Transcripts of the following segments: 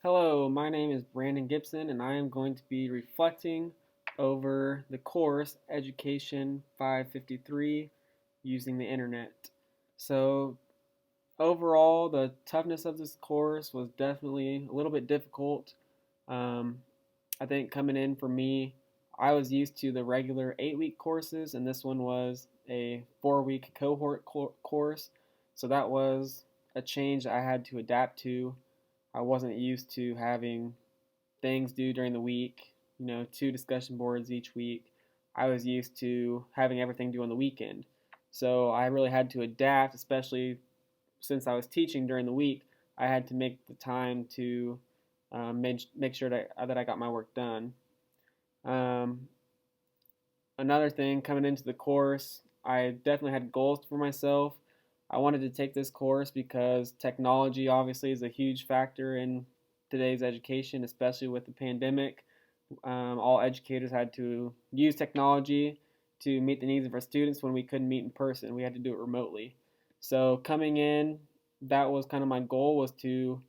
Hello, my name is Brandon Gibson, and I am going to be reflecting over the course Education 553 using the internet. So, overall, the toughness of this course was definitely a little bit difficult. Um, I think coming in for me, I was used to the regular 8-week courses, and this one was a 4-week cohort course. So, that was a change I had to adapt to. I wasn't used to having things due during the week, 2 discussion boards each week. I was used to having everything due on the weekend. So I really had to adapt, especially since I was teaching during the week. I had to make the time to make sure that I got my work done. Um, Another thing coming into the course, I definitely had goals for myself. I wanted to take this course because technology obviously is a huge factor in today's education, especially with the pandemic. All educators had to use technology to meet the needs of our students when we couldn't meet in person. We had to do it remotely. So coming in, that was kind of my goal, was to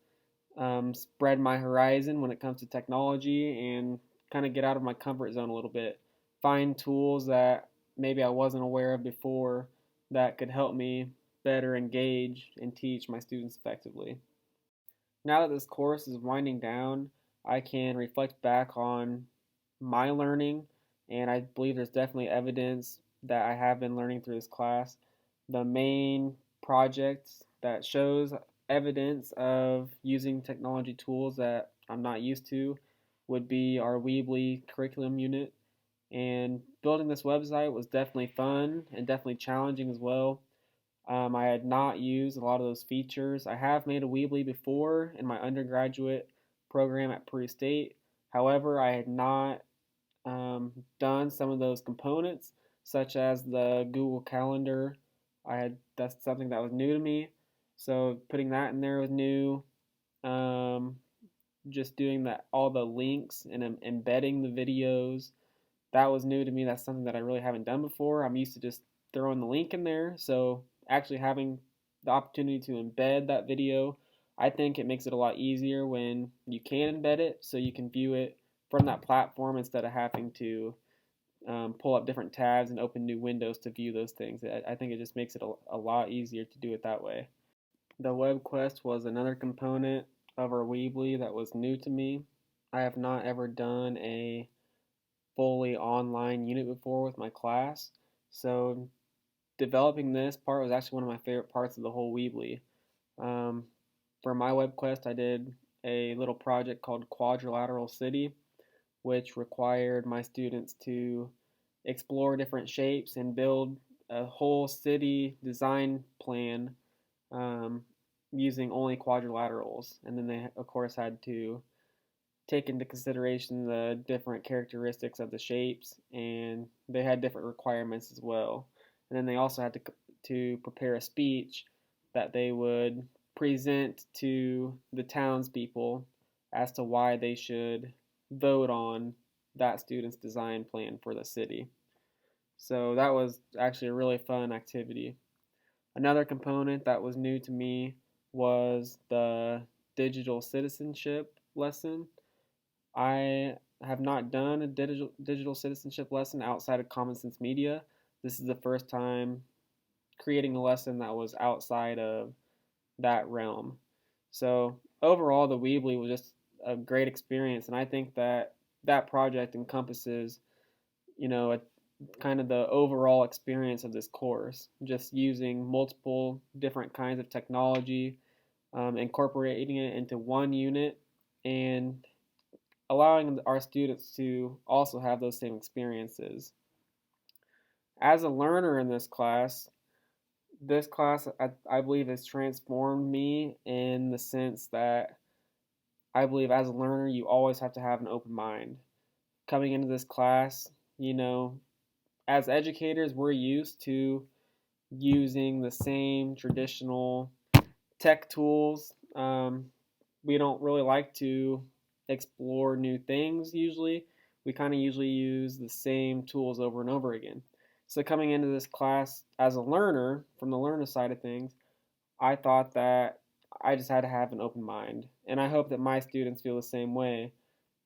spread my horizon when it comes to technology and kind of get out of my comfort zone a little bit. Find tools that maybe I wasn't aware of before that could help me better engage and teach my students effectively. Now that this course is winding down, I can reflect back on my learning, and I believe there's definitely evidence that I have been learning through this class. The main project that shows evidence of using technology tools that I'm not used to would be our Weebly curriculum unit. And building this website was definitely fun and definitely challenging as well. I had not used a lot of those features. I have made a Weebly before in my undergraduate program at Peru State. However, I had not done some of those components, such as the Google Calendar. That's something that was new to me, so putting that in there was new. Um, just doing that, all the links and embedding the videos, that was new to me. That's something that I really haven't done before. I'm used to just throwing the link in there. So actually having the opportunity to embed that video, I think it makes it a lot easier when you can embed it so you can view it from that platform instead of having to pull up different tabs and open new windows to view those things. I think it just makes it a lot easier to do it that way. The Webquest was another component of our Weebly that was new to me. I have not ever done a fully online unit before with my class. So developing this part was actually one of my favorite parts of the whole Weebly. Um, for my Webquest, I did a little project called Quadrilateral City, which required my students to explore different shapes and build a whole city design plan um, using only quadrilaterals. And then they, of course, had to take into consideration the different characteristics of the shapes, and they had different requirements as well. And then they also had to prepare a speech that they would present to the townspeople as to why they should vote on that student's design plan for the city. So that was actually a really fun activity. Another component that was new to me was the digital citizenship lesson. I have not done a digital citizenship lesson outside of Common Sense Media. This is the first time creating a lesson that was outside of that realm. So overall, the Weebly was just a great experience, and I think that that project encompasses, a kind of the overall experience of this course, just using multiple different kinds of technology, incorporating it into one unit, and allowing our students to also have those same experiences. As a learner in this class I believe has transformed me in the sense that I believe as a learner you always have to have an open mind. Coming into this class, as educators, we're used to using the same traditional tech tools. We don't really like to explore new things usually. We kind of usually use the same tools over and over again. So coming into this class as a learner, from the learner side of things, I thought that I just had to have an open mind And I hope that my students feel the same way.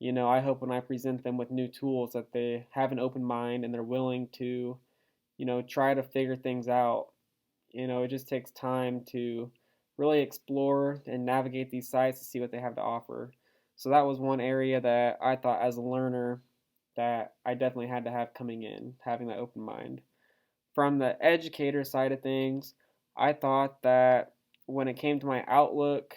I hope when I present them with new tools that they have an open mind and they're willing to, try to figure things out. It just takes time to really explore and navigate these sites to see what they have to offer. So that was one area that I thought as a learner that I definitely had to have coming in, having that open mind. From the educator side of things, I thought that when it came to my outlook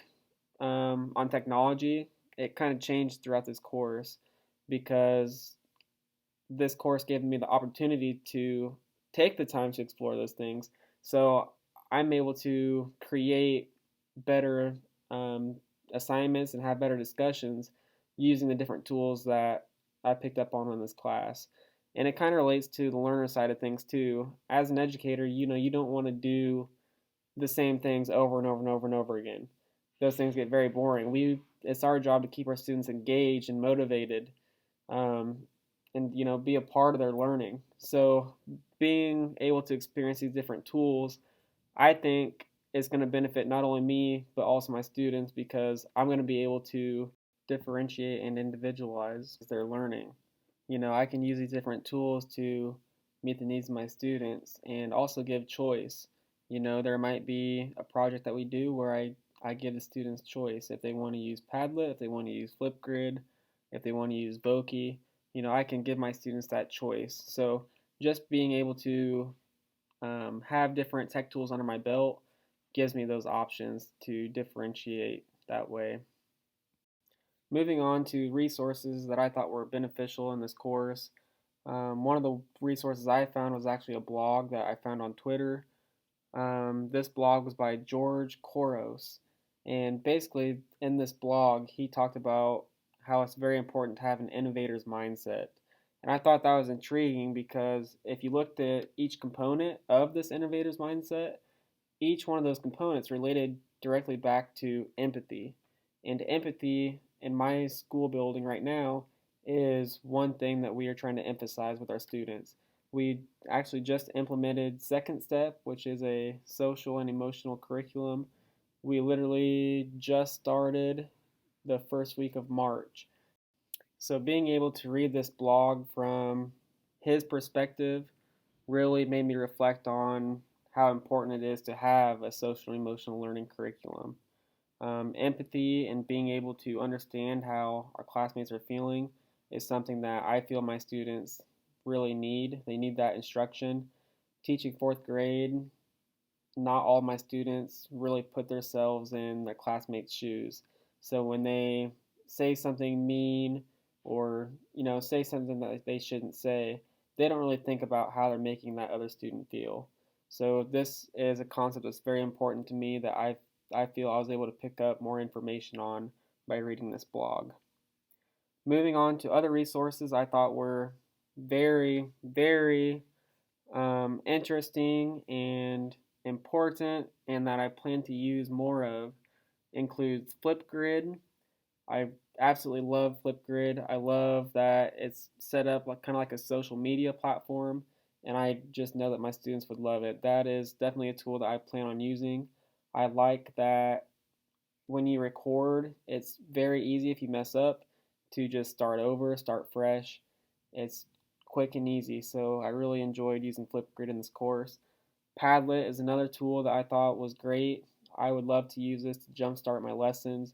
on technology, it kind of changed throughout this course because this course gave me the opportunity to take the time to explore those things. So I'm able to create better assignments and have better discussions using the different tools that I picked up on in this class. And it kind of relates to the learner side of things too. As an educator, you don't want to do the same things over and over and over and over again. Those things get very boring. It's our job to keep our students engaged and motivated, um, and be a part of their learning. So being able to experience these different tools, I think is going to benefit not only me but also my students because I'm going to be able to differentiate and individualize their learning. I can use these different tools to meet the needs of my students and also give choice. There might be a project that we do where I give the students choice if they want to use Padlet, if they want to use Flipgrid, if they want to use Voki. I can give my students that choice. So just being able to have different tech tools under my belt gives me those options to differentiate that way. Moving on to resources that I thought were beneficial in this course. One of the resources I found was actually a blog that I found on Twitter. This blog was by George Koros. And basically, in this blog, he talked about how it's very important to have an innovator's mindset. And I thought that was intriguing because if you looked at each component of this innovator's mindset, each one of those components related directly back to empathy. And empathy in my school building right now is one thing that we are trying to emphasize with our students. We actually just implemented Second Step, which is a social and emotional curriculum. We literally just started the first week of March. So being able to read this blog from his perspective really made me reflect on how important it is to have a social and emotional learning curriculum. Empathy and being able to understand how our classmates are feeling is something that I feel my students really need. They need that instruction. Teaching fourth grade, not all my students really put themselves in their classmates' shoes. So when they say something mean or say something that they shouldn't say, they don't really think about how they're making that other student feel. So this is a concept that's very important to me that I feel I was able to pick up more information on by reading this blog. Moving on to other resources I thought were very, very interesting and important and that I plan to use more of includes Flipgrid. I absolutely love Flipgrid. I love that it's set up like kind of like a social media platform, and I just know that my students would love it. That is definitely a tool that I plan on using. I like that when you record, it's very easy if you mess up to just start over, start fresh. It's quick and easy, so I really enjoyed using Flipgrid in this course. Padlet is another tool that I thought was great. I would love to use this to jumpstart my lessons.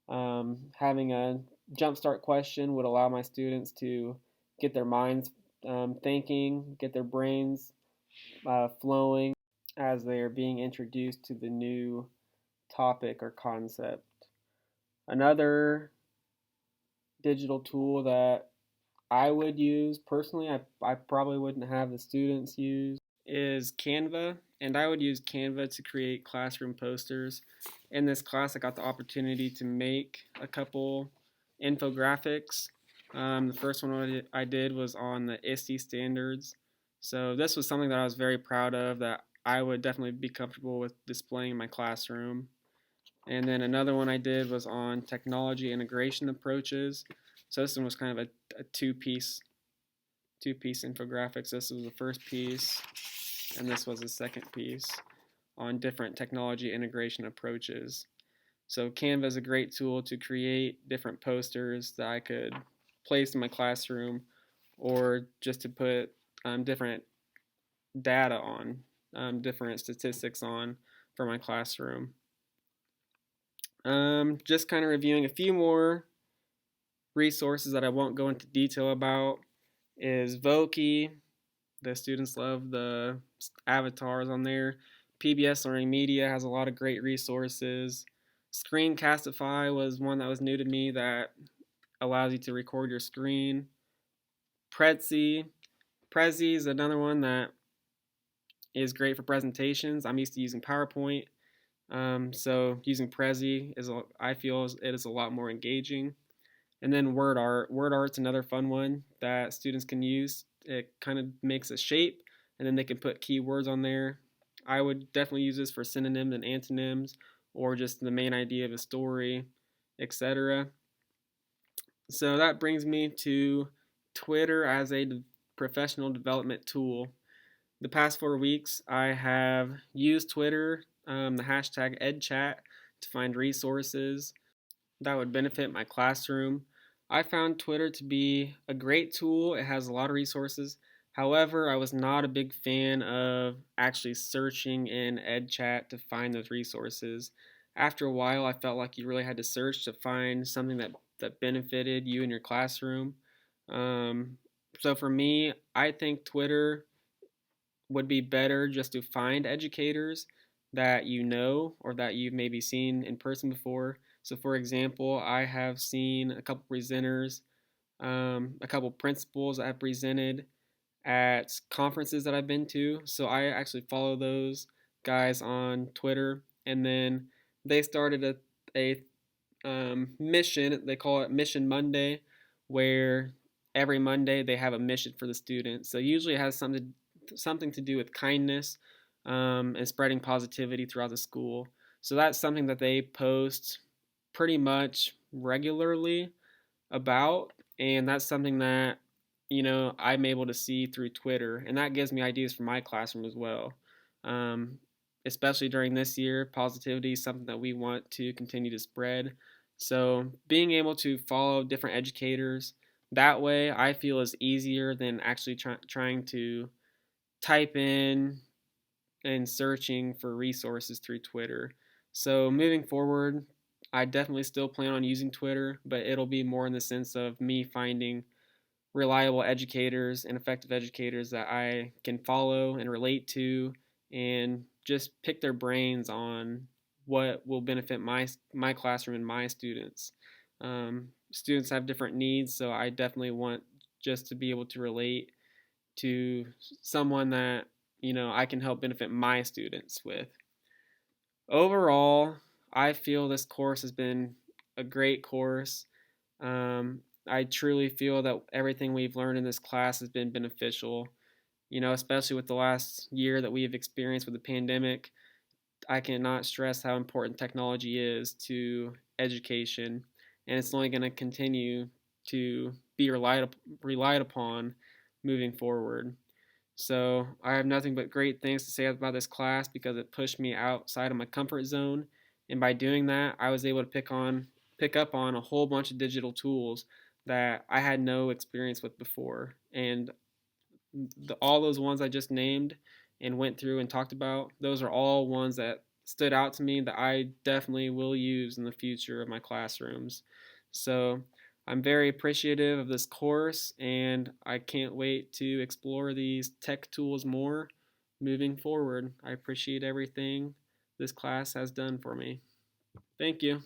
Having a jumpstart question would allow my students to get their minds thinking, get their brains flowing as they are being introduced to the new topic or concept. Another digital tool that I would use personally, I probably wouldn't have the students use, is Canva. And I would use Canva to create classroom posters. In this class, I got the opportunity to make a couple infographics. The first one I did was on the ISTE standards. So this was something that I was very proud of that I would definitely be comfortable with displaying in my classroom. And then another one I did was on technology integration approaches. So this one was kind of a two-piece infographics. This was the first piece, and this was the second piece on different technology integration approaches. So Canva is a great tool to create different posters that I could place in my classroom, or just to put different data on, different statistics on for my classroom. Just kind of reviewing a few more resources that I won't go into detail about is Voki. The students love the avatars on there. PBS Learning Media has a lot of great resources. Screencastify was one that was new to me that allows you to record your screen. Prezi. Prezi is another one that is great for presentations. I'm used to using PowerPoint, so using Prezi I feel it is a lot more engaging. And then WordArt. WordArt's another fun one that students can use. It kind of makes a shape, and then they can put keywords on there. I would definitely use this for synonyms and antonyms, or just the main idea of a story, etc. So that brings me to Twitter as a professional development tool. The past 4 weeks, I have used Twitter, the hashtag EdChat, to find resources that would benefit my classroom. I found Twitter to be a great tool. It has a lot of resources. However, I was not a big fan of actually searching in EdChat to find those resources. After a while, I felt like you really had to search to find something that benefited you in your classroom. Um, so for me, I think Twitter would be better just to find educators that you know or that you've maybe seen in person before. So, for example, I have seen a couple presenters, a couple principals that have presented at conferences that I've been to. So, I actually follow those guys on Twitter, and then they started a mission. They call it Mission Monday, where every Monday they have a mission for the students. So usually it has something to do with kindness, and spreading positivity throughout the school. So that's something that they post pretty much regularly about, and that's something that I'm able to see through Twitter, and that gives me ideas for my classroom as well. Um, Especially during this year, positivity is something that we want to continue to spread. So being able to follow different educators that way, I feel is easier than actually trying to type in and searching for resources through Twitter. So moving forward, I definitely still plan on using Twitter, but it'll be more in the sense of me finding reliable educators and effective educators that I can follow and relate to, and just pick their brains on what will benefit my classroom and my students. Students have different needs, so I definitely want just to be able to relate to someone that I can help benefit my students with. Overall, I feel this course has been a great course. I truly feel that everything we've learned in this class has been beneficial, especially with the last year that we have experienced with the pandemic. I cannot stress how important technology is to education, and it's only going to continue to be relied upon moving forward. So I have nothing but great things to say about this class because it pushed me outside of my comfort zone, and by doing that, I was able to pick up on a whole bunch of digital tools that I had no experience with before. And all those ones I just named and went through and talked about, those are all ones that stood out to me that I definitely will use in the future of my classrooms. So I'm very appreciative of this course, and I can't wait to explore these tech tools more moving forward. I appreciate everything this class has done for me. Thank you.